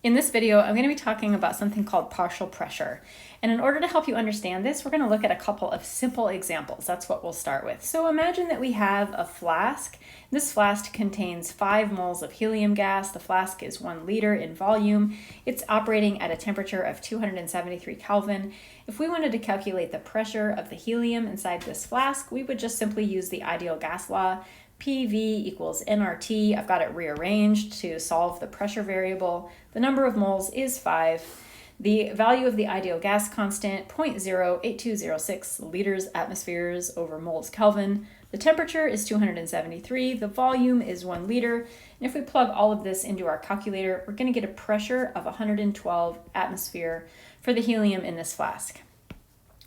In this video, I'm going to be talking about something called partial pressure. And in order to help you understand this, we're going to look at a couple of simple examples. That's what we'll start with. So imagine that we have a flask. This flask contains 5 moles of helium gas. The flask is 1 liter in volume. It's operating at a temperature of 273 Kelvin. If we wanted to calculate the pressure of the helium inside this flask, we would just simply use the ideal gas law. PV equals nRT. I've got it rearranged to solve the pressure variable. The number of moles is 5. The value of the ideal gas constant, 0.08206 liters atmospheres over moles Kelvin. The temperature is 273. The volume is 1 liter. And if we plug all of this into our calculator, we're going to get a pressure of 112 atmosphere for the helium in this flask.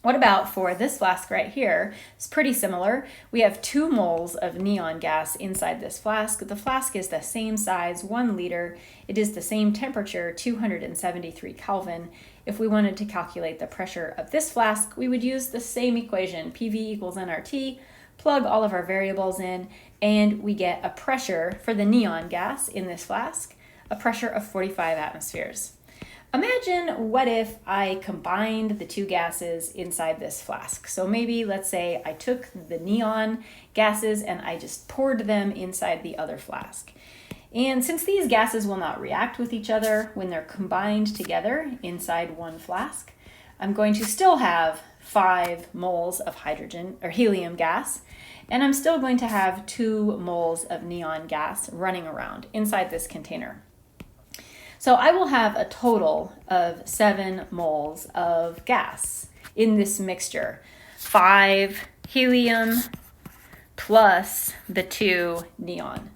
What about for this flask right here? It's pretty similar. We have 2 moles of neon gas inside this flask. The flask is the same size, 1 liter. It is the same temperature, 273 Kelvin. If we wanted to calculate the pressure of this flask, we would use the same equation, PV equals nRT, plug all of our variables in, and we get a pressure for the neon gas in this flask, a pressure of 45 atmospheres. Imagine what if I combined the 2 gases inside this flask. So maybe let's say I took the neon gases and I just poured them inside the other flask. And since these gases will not react with each other when they're combined together inside one flask, I'm going to still have 5 moles of hydrogen or helium gas, and I'm still going to have 2 moles of neon gas running around inside this container. So I will have a total of 7 moles of gas in this mixture. 5 helium plus the 2 neon.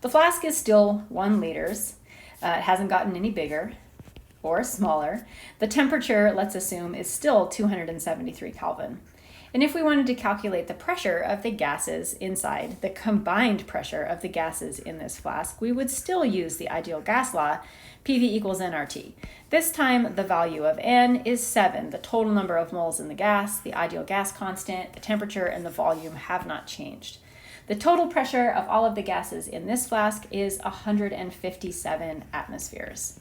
The flask is still 1 liters. It hasn't gotten any bigger or smaller. The temperature, let's assume, is still 273 Kelvin. And if we wanted to calculate the pressure of the gases inside, the combined pressure of the gases in this flask, we would still use the ideal gas law, PV equals nRT. This time, the value of N is 7. The total number of moles in the gas, the ideal gas constant, the temperature, and the volume have not changed. The total pressure of all of the gases in this flask is 157 atmospheres.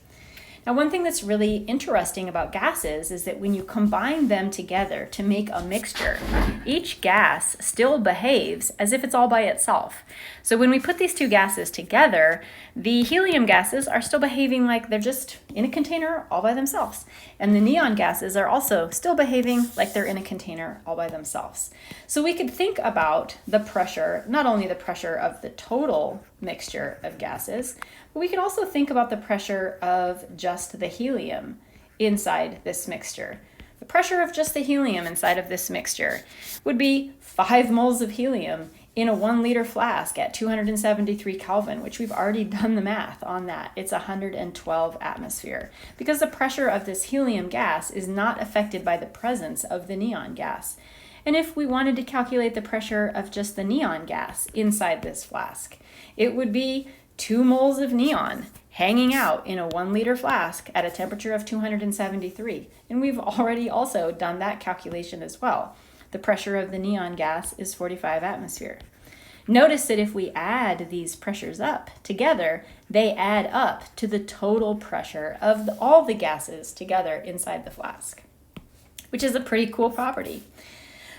Now, one thing that's really interesting about gases is that when you combine them together to make a mixture, each gas still behaves as if it's all by itself. So when we put these 2 gases together, the helium gases are still behaving like they're just in a container all by themselves. And the neon gases are also still behaving like they're in a container all by themselves. So we could think about the pressure, not only the pressure of the total mixture of gases, but we could also think about the pressure of just the helium inside this mixture. The pressure of just the helium inside of this mixture would be 5 moles of helium in a 1 liter flask at 273 Kelvin, which we've already done the math on that. It's 112 atmosphere because the pressure of this helium gas is not affected by the presence of the neon gas. And if we wanted to calculate the pressure of just the neon gas inside this flask, it would be 2 moles of neon hanging out in a 1 liter flask at a temperature of 273. And we've already also done that calculation as well. The pressure of the neon gas is 45 atmosphere. Notice that if we add these pressures up together, they add up to the total pressure of all the gases together inside the flask, which is a pretty cool property.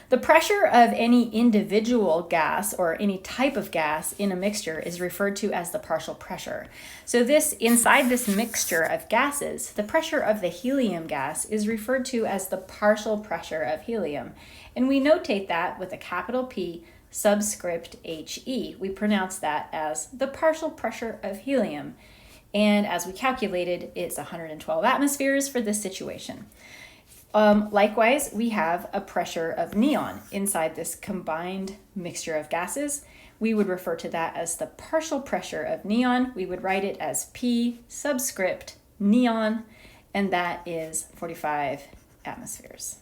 The pressure of any individual gas or any type of gas in a mixture is referred to as the partial pressure. So inside this mixture of gases, the pressure of the helium gas is referred to as the partial pressure of helium. And we notate that with a capital P subscript HE. We pronounce that as the partial pressure of helium. And as we calculated, it's 112 atmospheres for this situation. Likewise, we have a pressure of neon inside this combined mixture of gases. We would refer to that as the partial pressure of neon. We would write it as P subscript neon, and that is 45 atmospheres.